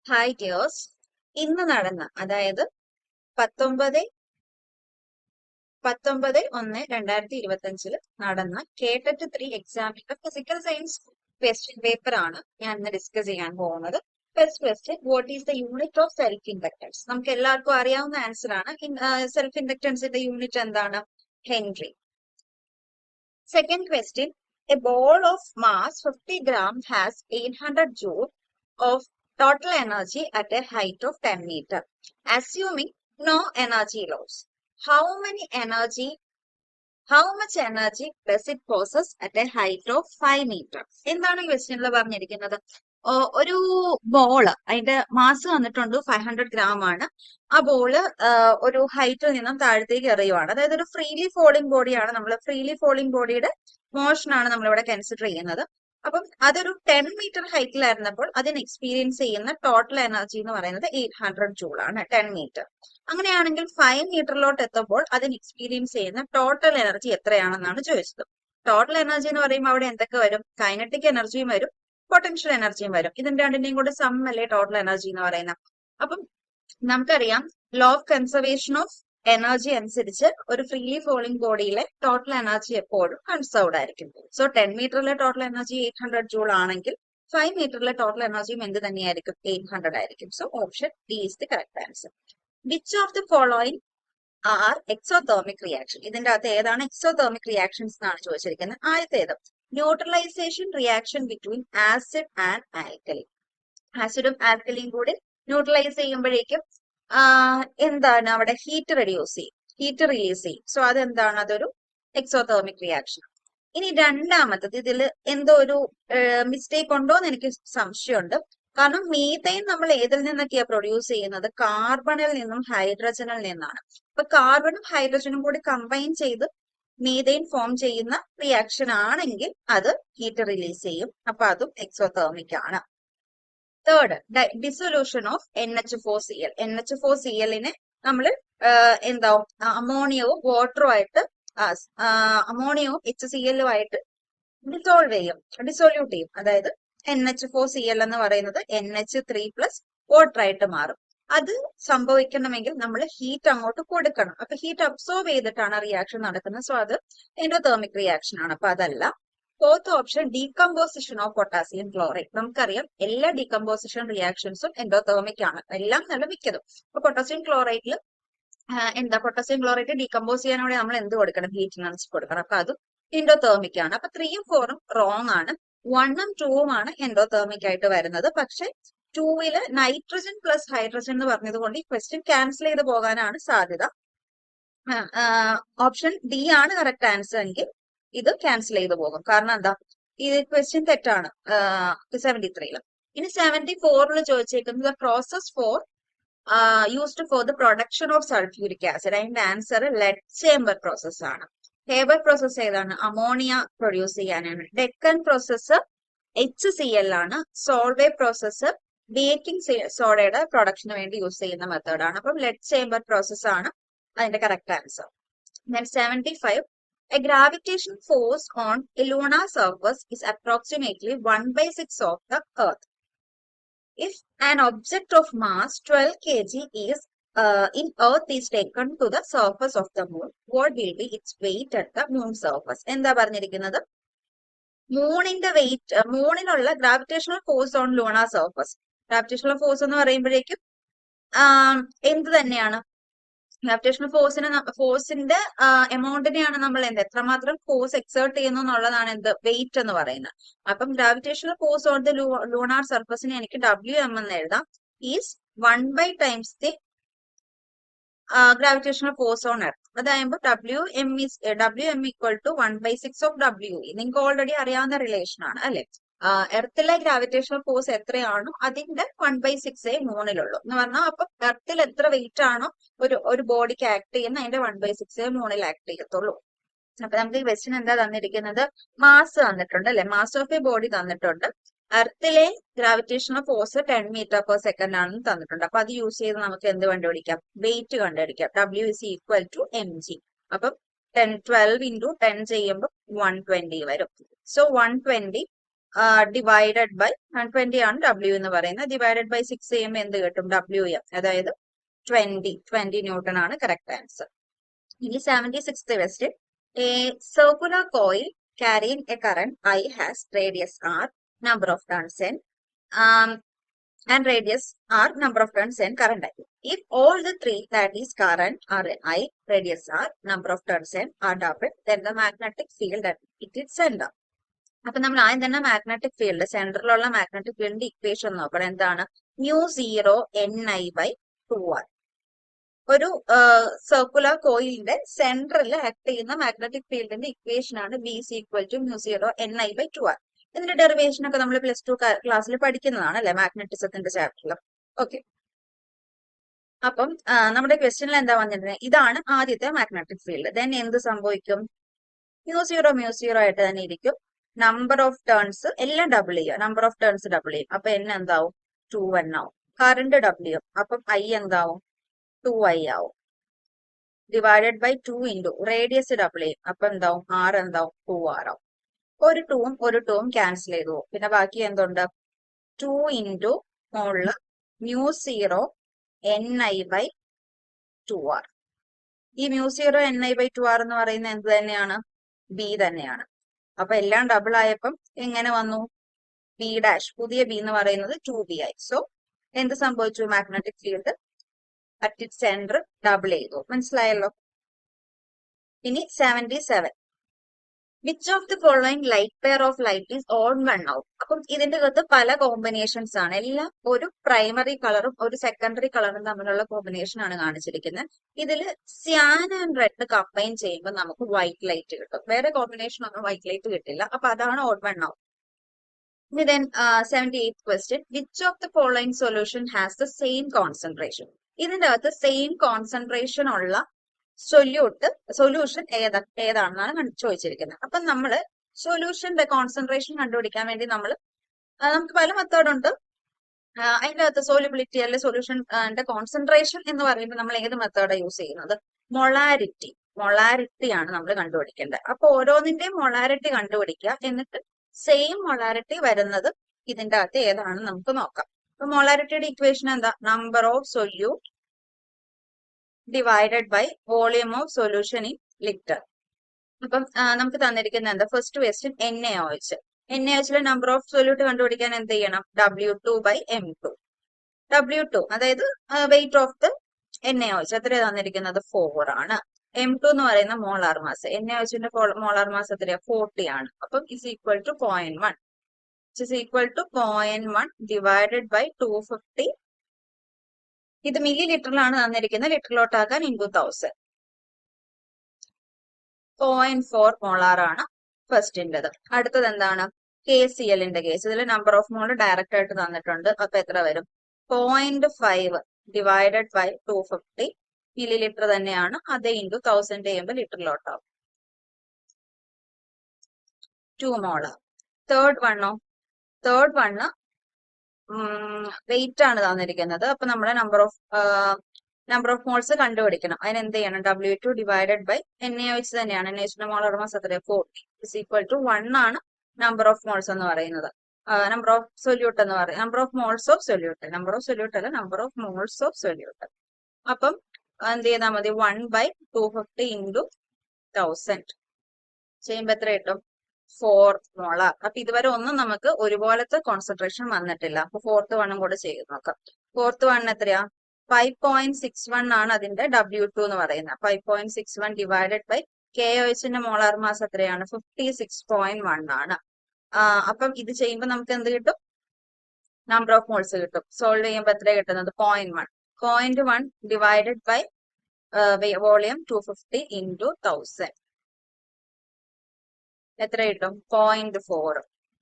Hi dears. ഇന്ന് നടന്ന അതായത് 19/1/2025 നടന്ന കേട്ടറ്റ് 3 എക്സാമിന്റെ ഫിസിക്കൽ സയൻസ് ക്വസ്റ്റ്യൻ പേപ്പർ ആണ് ഞാൻ ഇന്ന് ഡിസ്കസ് ചെയ്യാൻ പോകുന്നത്. First question, what is the unit of self inductance? നമുക്ക് എല്ലാവർക്കും അറിയാവുന്ന ആൻസർ ആണ്. സെൽഫ് ഇൻഡക്ടൻസിന്റെ യൂണിറ്റ് എന്താണ്? Henry. Second question, a ball of mass 50 gram has 800 joule of total energy at a height of 10 meter. Assuming no energy loss, how much energy does it possess at a height of 5 meter? എന്താണ് ക്വസ്റ്റ്യനിൽ പറഞ്ഞിരിക്കുന്നത്? ഒരു ball, അതിന്റെ mass വന്നിട്ടുണ്ട് 500 gram ആണ്. ആ ball ഒരു ഹൈറ്റിൽ നിന്നും താഴത്തേക്ക് എറിയുവാണ്. അതായത് ഒരു ഫ്രീലി ഫോളിംഗ് ബോഡിയാണ്. നമ്മൾ ഫ്രീലി ഫോളിംഗ് ബോഡിയുടെ മോഷൻ ആണ് നമ്മളിവിടെ കൺസിഡർ ചെയ്യുന്നത്. അപ്പം അതൊരു 10 മീറ്റർ ഹൈറ്റിലായിരുന്നപ്പോൾ അതിന് എക്സ്പീരിയൻസ് ചെയ്യുന്ന ടോട്ടൽ എനർജി എന്ന് പറയുന്നത് 800 ജൂൾ ആണ്. 10 മീറ്റർ. അങ്ങനെയാണെങ്കിൽ 5 മീറ്ററിലോട്ട് എത്തുമ്പോൾ അതിന് എക്സ്പീരിയൻസ് ചെയ്യുന്ന ടോട്ടൽ എനർജി എത്രയാണെന്നാണ് ചോദിച്ചത്. ടോട്ടൽ എനർജി എന്ന് പറയുമ്പോൾ അവിടെ എന്തൊക്കെ വരും? കൈനറ്റിക് എനർജിയും വരും, പൊട്ടൻഷ്യൽ എനർജിയും വരും. ഇതിന്റെ രണ്ടിന്റെയും കൂടെ സം അല്ലേ ടോട്ടൽ എനർജി എന്ന് പറയുന്നത്. അപ്പം നമുക്കറിയാം, law of conservation of energy അനുസരിച്ച് ഒരു ഫ്രീലി ഫോളിംഗ് ബോഡിയിലെ ടോട്ടൽ എനർജി എപ്പോഴും കൺസർവ്ഡ് ആയിരിക്കും. സോ 10 മീറ്ററിലെ ടോട്ടൽ എനർജി 800 ജൂൾ ആണെങ്കിൽ 5 മീറ്ററിലെ ടോട്ടൽ എനർജിയും എന്ത് തന്നെയായിരിക്കും? 800 ആയിരിക്കും. So option D is the correct answer. Which of the following are exothermic reaction? ഇതിന്റെ അകത്ത് ഏതാണ് എക്സോതെർമിക് റിയാക്ഷൻസ് എന്നാണ് ചോദിച്ചിരിക്കുന്നത്. ആദ്യത്തേത് neutralisation reaction between acid and alkali. ആസിഡും ആൽക്കലിയും കൂടി ന്യൂട്രലൈസ് ചെയ്യുമ്പോഴേക്കും എന്താണ് അവിടെ? ഹീറ്റ് റിലീസ് ചെയ്യും. സോ അതെന്താണ്? അതൊരു എക്സോതെർമിക് റിയാക്ഷൻ. ഇനി രണ്ടാമത്തത്, ഇതിൽ എന്തോ ഒരു മിസ്റ്റേക്ക് ഉണ്ടോ എന്ന് എനിക്ക് സംശയമുണ്ട്. കാരണം മീഥൈൻ നമ്മൾ ഏതിൽ നിന്നൊക്കെയാ പ്രൊഡ്യൂസ് ചെയ്യുന്നത്? കാർബണിൽ നിന്നും ഹൈഡ്രജനിൽ നിന്നാണ്. അപ്പൊ കാർബണും ഹൈഡ്രജനും കൂടി കമ്പൈൻ ചെയ്ത് മീഥൈൻ ഫോം ചെയ്യുന്ന റിയാക്ഷൻ ആണെങ്കിൽ അത് ഹീറ്റ് റിലീസ് ചെയ്യും. അപ്പൊ അതും എക്സോതെർമിക് ആണ്. Third, dissolution of NH4Cl. NH4Cl-നെ നമ്മൾ എന്താവും? അമോണിയവും വാട്ടറും ആയിട്ട് അമോണിയവും HCl-ഉം ആയിട്ട് ഡിസോല്യൂട്ട് ചെയ്യും. അതായത് NH4Cl എന്ന് പറയുന്നത് NH3+ വാട്ടർ ആയിട്ട് മാറും. അത് സംഭവിക്കണമെങ്കിൽ നമ്മൾ ഹീറ്റ് അങ്ങോട്ട് കൊടുക്കണം. അപ്പൊ ഹീറ്റ് അബ്സോർബ് ചെയ്തിട്ടാണ് റിയാക്ഷൻ നടക്കുന്നത്. സോ അത് എൻഡോതെർമിക് റിയാക്ഷൻ ആണ്. അപ്പൊ അതല്ല. Fourth option, decomposition of potassium chloride. നമുക്കറിയാം എല്ലാ ഡീകമ്പോസിഷൻ റിയാക്ഷൻസും എൻഡോതെർമിക് ആണ്, എല്ലാം നല്ല മിക്കതും. അപ്പൊ പൊട്ടാസ്യം ക്ലോറൈഡിൽ പൊട്ടാസ്യം ക്ലോറൈഡ് ഡീകമ്പോസ് ചെയ്യാൻ വേണ്ടി നമ്മൾ എന്ത് കൊടുക്കണം? ഹീറ്റ് എനർജി കൊടുക്കണം. അപ്പൊ അതും എൻഡോതെർമിക് ആണ്. അപ്പൊ 3ഉം 4ഉം റോങ് ആണ്. 1ഉം 2ഉം ആണ് എൻഡോതെർമിക് ആയിട്ട് വരുന്നത്. പക്ഷെ 2-ല് നൈട്രജൻ പ്ലസ് ഹൈഡ്രജൻ എന്ന് പറഞ്ഞത് കൊണ്ട് ഈ ക്വസ്റ്റ്യൻ ക്യാൻസൽ ചെയ്ത് പോകാനാണ് സാധ്യത. ഓപ്ഷൻ ഡി ആണ് കറക്റ്റ് ആൻസർ എങ്കിൽ ഇത് ക്യാൻസൽ ചെയ്ത് പോകും. കാരണം എന്താ? ഈ ക്വസ്റ്റ്യൻ തെറ്റാണ് 73-ല്. ഇനി 74-ല് ചോദിച്ചേക്കുന്നത് process for used for the production of sulphuric acid. അതിന്റെ ആൻസർ ലെഡ് ചേംബർ പ്രോസസ് ആണ്. ഹേബർ പ്രോസസ് ഏതാണ്? അമോണിയ പ്രൊഡ്യൂസ് ചെയ്യാനാണ്. ഡെക്കൻ പ്രോസസ് HCl ആണ്. സോൾവേ പ്രോസസ് ബേക്കിംഗ് സോഡയുടെ പ്രൊഡക്ഷന് വേണ്ടി യൂസ് ചെയ്യുന്ന മെത്തേഡാണ്. അപ്പം ലെഡ് ചേംബർ പ്രോസസ് ആണ് അതിന്റെ correct answer. Then 75, a gravitational force on a lunar surface is approximately 1/6 of the Earth. If an object of mass 12 kg is in Earth is taken to the surface of the moon, what will be its weight at the moon surface? എന്താ പറഞ്ഞിരിക്കുന്നത്? മൂണിന്റെ weight, മൂണിനുള്ള gravitational force on lunar surface. Gravitational force എന്ന് പറയുമ്പോഴേക്കും എന്ത് തന്നെയാണ്? Gravitational ഫോഴ്സിന്റെ എമൗണ്ടിനെയാണ് നമ്മൾ എത്രമാത്രം ഫോഴ്സ് എക്സേർട്ട് ചെയ്യുന്നു എന്നുള്ളതാണ് വെയിറ്റ് എന്ന് പറയുന്നത്. അപ്പം gravitational force on the lunar സർഫസിനെ എനിക്ക് WM എന്ന് എഴുതാം. Is 1/, the gravitational force on Earth. അതായത് WM equal to 1/6 of WE. നിങ്ങൾക്ക് ഓൾറെഡി അറിയാവുന്ന റിലേഷൻ ആണ് അല്ലെ? എർത്തിലെ ഗ്രാവിറ്റേഷണൽ ഫോഴ്സ് എത്രയാണോ അതിന്റെ 1/6 മൂണിലുള്ളൂ എന്ന് പറഞ്ഞാൽ, അപ്പൊ എർത്തിൽ എത്ര വെയിറ്റ് ആണോ ഒരു ബോഡിക്ക് ആക്ട് ചെയ്യുന്ന അതിന്റെ 1/6 മൂണിൽ ആക്ട് ചെയ്യത്തുള്ളൂ. അപ്പൊ നമുക്ക് ഈ ക്വസ്റ്റ്യൻ എന്താ തന്നിരിക്കുന്നത്? മാസ് തന്നിട്ടുണ്ട് അല്ലെ? മാസ് ഓഫ് എ ബോഡി തന്നിട്ടുണ്ട്. എർത്തിലെ ഗ്രാവിറ്റേഷണൽ ഫോഴ്സ് 10 m/s ആണെന്ന് തന്നിട്ടുണ്ട്. അപ്പൊ അത് യൂസ് ചെയ്ത് നമുക്ക് എന്ത് കണ്ടുപിടിക്കാം? വെയിറ്റ് കണ്ടുപിടിക്കാം. W is equal to mg. അപ്പം 12 × 10 ചെയ്യുമ്പോൾ 120 വരും. സോ 120 ഡിവൈഡഡ് ബൈ 120 ആണ് ഡബ്ല്യു എന്ന് പറയുന്നത്. ഡിവൈഡഡ് ബൈ 6 ചെയ്യുമ്പോൾ എന്ത് കിട്ടും? WM, അതായത് 20 ന്യൂട്ടൺ ആണ് കറക്റ്റ് ആൻസർ. ഇനി 76th question. A circular coil carrying a current I has radius R, number of turns N, and radius R, number of turns N, current I. If all the three, that is current R I, radius R, number of turns N, are doubled, then the magnetic field at it is center. അപ്പൊ നമ്മൾ ആദ്യം തന്നെ magnetic field, സെൻട്രലിലുള്ള magnetic ഫീൽഡിന്റെ equation നോക്കണം. എന്താണ്? μ0NI/2R. ഒരു circular കോയിലിന്റെ സെൻട്രലിൽ act ചെയ്യുന്ന മാഗ്നറ്റിക് ഫീൽഡിന്റെ ഇക്വേഷൻ ആണ് B is equal to μ0NI/2R. ഇതിന്റെ ഡെറിവേഷൻ ഒക്കെ നമ്മൾ +2 ക്ലാസ്സിൽ പഠിക്കുന്നതാണ് അല്ലെ, മാഗ്നറ്റിസത്തിന്റെ ചാപ്റ്ററിൽ. ഓക്കെ, അപ്പം നമ്മുടെ ക്വസ്റ്റ്യനിൽ എന്താ വന്നിരുന്നത്? ഇതാണ് ആദ്യത്തെ മാഗ്നറ്റിക് ഫീൽഡ്. ദെൻ എന്ത് സംഭവിക്കും? μ0 ആയിട്ട് തന്നെ ഇരിക്കും. നമ്പർ ഓഫ് ടേൺസ് എല്ലാം ഡബിൾ ചെയ്യുക. നമ്പർ ഓഫ് ടേൺസ് ഡബിൾ ചെയ്യും. അപ്പൊ N എന്താവും? 2N ആവും. കറണ്ട് W, അപ്പം I എന്താവും? 2I ആവും. Divided by 2 into radius double ചെയ്യും. അപ്പൊ എന്താവും? R എന്താവും? 2R ആവും. ഒരു ടൂവും ക്യാൻസൽ ചെയ്തു പോകും. പിന്നെ ബാക്കി എന്തുണ്ട്? 2 ഇൻറ്റു മോളില് μ0NI/2R. ഈ μ0NI/2R എന്ന് പറയുന്നത് എന്ത് തന്നെയാണ്? B തന്നെയാണ്. അപ്പൊ എല്ലാം ഡബിൾ ആയപ്പം എങ്ങനെ വന്നു? B ഡാഷ്, പുതിയ B എന്ന് പറയുന്നത് 2B ആയി. സോ എന്ത് സംഭവിച്ചു? Magnetic field at it centre double ചെയ്തു. മനസ്സിലായല്ലോ? ഇനി 77. Which of the following light pair of light is on one out? അപ്പം ഇതിന്റെ അകത്ത് പല കോമ്പിനേഷൻസ് ആണ്. എല്ലാം ഒരു പ്രൈമറി കളറും ഒരു സെക്കൻഡറി കളറും തമ്മിലുള്ള കോമ്പിനേഷൻ ആണ് കാണിച്ചിരിക്കുന്നത്. ഇതിൽ സിയാൻ ആൻഡ് റെഡ് കമ്പൈൻ ചെയ്യുമ്പോൾ നമുക്ക് വൈറ്റ് ലൈറ്റ് കിട്ടും. വേറെ കോമ്പിനേഷൻ ഒന്നും വൈറ്റ് ലൈറ്റ് കിട്ടില്ല. അപ്പൊ അതാണ് ഓൺ വൺ ഔട്ട്. ഇനി then 78th question. Which of the following solution has the same concentration? ഇതിന്റെ അകത്ത് സെയിം കോൺസെൻട്രേഷൻ ഉള്ള സൊല്യൂഷൻ ഏതാണെന്നാണ് ചോദിച്ചിരിക്കുന്നത്. അപ്പൊ നമ്മള് സൊല്യൂഷന്റെ കോൺസെൻട്രേഷൻ കണ്ടുപിടിക്കാൻ വേണ്ടി നമുക്ക് പല മെത്തേഡ് ഉണ്ട്. അതിന്റെ അകത്ത് സോലിബിലിറ്റി അല്ലെ സൊല്യൂഷന്റെ കോൺസെൻട്രേഷൻ എന്ന് പറയുമ്പോൾ നമ്മൾ ഏത് മെത്തേഡാണ് യൂസ് ചെയ്യുന്നത്? മൊളാരിറ്റി ആണ് നമ്മൾ കണ്ടുപിടിക്കേണ്ടത്. അപ്പൊ ഓരോന്നിന്റെയും മൊളാരിറ്റി കണ്ടുപിടിക്കുക. എന്നിട്ട് സെയിം മൊളാരിറ്റി വരുന്നത് ഇതിന്റെ അകത്ത് ഏതാണെന്ന് നമുക്ക് നോക്കാം. അപ്പൊ മൊളാരിറ്റിയുടെ ഇക്വേഷൻ എന്താ? Number of solute divided by volume of solution in litre. അപ്പം നമുക്ക് തന്നിരിക്കുന്ന എന്താ? First question NaOH. NaOHലെ നമ്പർ ഓഫ് സൊല്യൂട്ട് കണ്ടുപിടിക്കാൻ എന്ത് ചെയ്യണം? W2/M2. W2 അതായത് വെയിറ്റ് ഓഫ് ദ NaOH എത്ര തന്നിരിക്കുന്നത്? 4 ആണ്. M2 എന്ന് പറയുന്ന മോളാർ മാസ്. NaOHന്റെ മോളാർ മാസ് എത്രയാ? 40 ആണ്. അപ്പം is equal to 0.1. Is equal to 0.1 divided by 250. ഇത് മില്ലി ലിറ്ററിലാണ് തന്നിരിക്കുന്നത്. ലിറ്ററിലോട്ടാക്കാൻ ഇൻറ്റു 1000. 0.4 മോളാർ ആണ് ഫസ്റ്റിൻ്റെത്. അടുത്തത് എന്താണ്? KClന്റെ കേസ്. ഇതിൽ നമ്പർ ഓഫ് മോൾ ഡയറക്റ്റ് ആയിട്ട് തന്നിട്ടുണ്ട്. അപ്പൊ എത്ര വരും? 0.5 ഡിവൈഡഡ് ബൈ 250. മില്ലി ലിറ്റർ തന്നെയാണ്. അത് ഇൻറ്റു 1000 ചെയ്യുമ്പോൾ ലിറ്ററിലോട്ടാവും. 2 മോളാർ. തേർഡ് വണ്ണ് വെയിറ്റ് ആണ് തന്നിരിക്കുന്നത്. അപ്പൊ നമ്മുടെ നമ്പർ ഓഫ് മോൾസ് കണ്ടുപിടിക്കണം. അതിന് എന്ത് ചെയ്യണം? W2 ഡിവൈഡഡ് ബൈ NaOH തന്നെയാണ്. NaOHന്റെ മോളാർ മാസ് എത്രയാ? 40 ഇസ് ഈക്വൽ ടു 1 ആണ് നമ്പർ ഓഫ് മോൾസ് എന്ന് പറയുന്നത്. നമ്പർ ഓഫ് സൊല്യൂട്ട് എന്ന് പറയുന്നത് number of moles of solute. Number of solute അല്ല, number of moles of solute. അപ്പം എന്ത് ചെയ്താൽ മതി? 1/250 ഇൻറ്റു 1000 ചെയ്യുമ്പോ എത്ര കിട്ടും? 4 മോളാർ. അപ്പൊ ഇതുവരെ ഒന്നും നമുക്ക് ഒരുപോലത്തെ കോൺസെൻട്രേഷൻ വന്നിട്ടില്ല. അപ്പൊ ഫോർത്ത് വണ്ണും കൂടെ ചെയ്ത് നോക്കാം. ഫോർത്ത് വൺ എത്രയാ? 5.61 ആണ് അതിന്റെ W2 എന്ന് പറയുന്നത്. 5.61 ഡിവൈഡഡ് ബൈ KOHന്റെ മോളാർ മാസ് എത്രയാണ്? 56.1 ആണ്. അപ്പം ഇത് ചെയ്യുമ്പോൾ നമുക്ക് എന്ത് കിട്ടും? നമ്പർ ഓഫ് മോൾസ് കിട്ടും. സോൾവ് ചെയ്യുമ്പോൾ എത്ര കിട്ടുന്നത്? 0.1. 0.1 ഡിവൈഡഡ് ബൈ വോളിയം 250 ഇൻറ്റു 1000 എത്ര കിട്ടും? 0.4.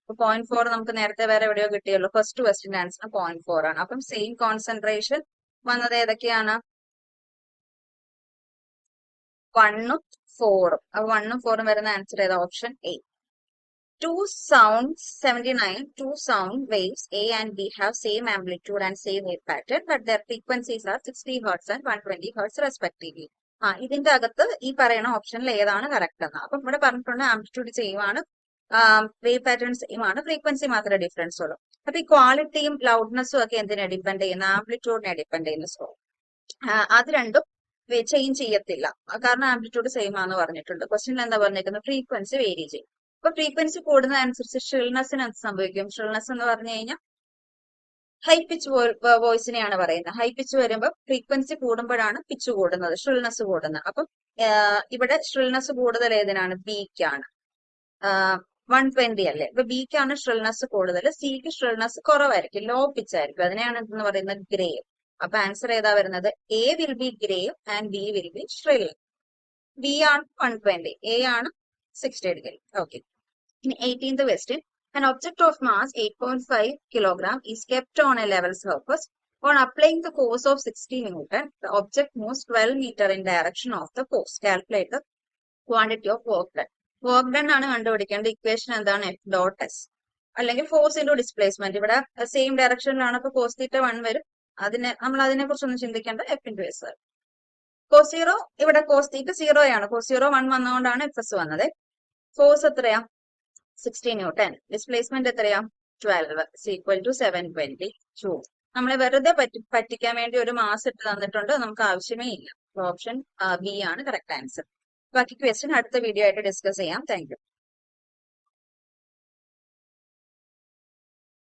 0.4 നമുക്ക് നേരത്തെ വേറെ എവിടെയോ കിട്ടിയല്ലോ. ഫസ്റ്റ് ക്വസ്റ്റ്യൻ ആൻസർ 0.4 ആണ്. അപ്പം സെയിം കോൺസെൻട്രേഷൻ വന്നത് ഏതൊക്കെയാണ്? 1ഉം 4ഉം. അപ്പൊ 1ഉം 4ഉം വരുന്ന ആൻസർ ഏതാ? Option A. 2 sound waves A and B have same amplitude and same wave pattern, but their frequencies are 60 Hz and 120 Hz respectively. ഇതിന്റെ അകത്ത് ഈ പറയുന്ന ഓപ്ഷനിൽ ഏതാണ് കറക്റ്റ് എന്ന്. അപ്പൊ ഇവിടെ പറഞ്ഞിട്ടുണ്ട് ആംപ്ലിറ്റ്യൂഡ് ചെയ്യുവാണ് വേവ് പാറ്റേൺ സെയിം ആണ്, ഫ്രീക്വൻസി മാത്രമേ ഡിഫറൻസ് ഉള്ളൂ. അപ്പൊ ഈ ക്വാളിറ്റിയും ലൗഡ്നെസ്സും ഒക്കെ എന്തിനെ ഡിപ്പെൻഡ് ചെയ്യുന്ന, ആംപ്ലിറ്റ്യൂഡിനെ ഡിപ്പെൻഡ് ചെയ്യുന്ന. സോ അത് രണ്ടും ചേഞ്ച് ചെയ്യത്തില്ല, കാരണം ആംപ്ലിറ്റ്യൂഡ് സെയിം ആണെന്ന് പറഞ്ഞിട്ടുണ്ട്. ക്വസ്റ്റ്യനിൽ എന്താ പറഞ്ഞിരിക്കുന്നത്, ഫ്രീക്വൻസി വേരി ചെയ്യും. അപ്പൊ ഫ്രീക്വൻസി കൂടുന്നതനുസരിച്ച് ഷ്രിൽനെസ്സിന് എന്ത് സംഭവിക്കും? ഷ്രിൽനെസ് എന്ന് പറഞ്ഞു കഴിഞ്ഞാൽ ഹൈ പിച്ച് വോയിസിനെയാണ് പറയുന്നത്. ഹൈ പിച്ച് വരുമ്പോൾ ഫ്രീക്വൻസി കൂടുമ്പോഴാണ് പിച്ച് കൂടുന്നത്, ഷ്രിൽനെസ് കൂടുന്നത്. അപ്പം ഇവിടെ ഷ്രിൽനെസ് കൂടുതൽ ഏതിനാണ്? ബിക്കാണ്. 120 അല്ലേ, ഇപ്പൊ ബിക്കാണ് ഷ്രിൽനെസ് കൂടുതൽ, സിക്ക് ഷ്രിൽനെസ് കുറവായിരിക്കും, ലോ പിച്ച് ആയിരിക്കും. അതിനെയാണ് എന്ന് പറയുന്നത് ഗ്രേവ്. അപ്പൊ ആൻസർ ഏതാ വരുന്നത്? A will be grave and B will be shrill. B ആണ് 120, എ ആണ് 60°. ഓക്കെ. ഇനി 18th question. An object of mass 8.5 kilogram is kept on a level surface. On applying the force of 60 Newton, the object moves 12 meter in direction of the force. Calculate the quantity of work done. Work done ആണ് കണ്ടുപിടിക്കേണ്ട. Equation എന്താണ്? F dot S അല്ലെങ്കിൽ force into displacement. ഇവിടെ same ഡയറക്ഷനിലാണ്, അപ്പൊ cos theta 1 വരും. നമ്മൾ അതിനെ കുറിച്ചൊന്നും ചിന്തിക്കേണ്ട. F into S. കോസ് 0 ഇവിടെ കോസ് തീറ്റ 0 ആണ്, കോസ് 0 1 വന്നതുകൊണ്ടാണ് എഫ് എസ് വന്നത്. ഫോഴ്സ് എത്രയാ? 60 ന്യൂട്ടൺ. ഡിസ്പ്ലേസ്മെന്റ് എത്രയാ? 12 ഈക്വൽ ടു 722. നമ്മളെ വെറുതെ പറ്റിക്കാൻ വേണ്ടി ഒരു മാസ് ഇട്ട് തന്നിട്ടുണ്ട്, നമുക്ക് ആവശ്യമേ ഇല്ല. ഓപ്ഷൻ ബി ആണ് കറക്റ്റ് ആൻസർ. ബാക്കി ക്വസ്റ്റ്യൻ അടുത്ത വീഡിയോ ആയിട്ട് ഡിസ്കസ് ചെയ്യാം. Thank you.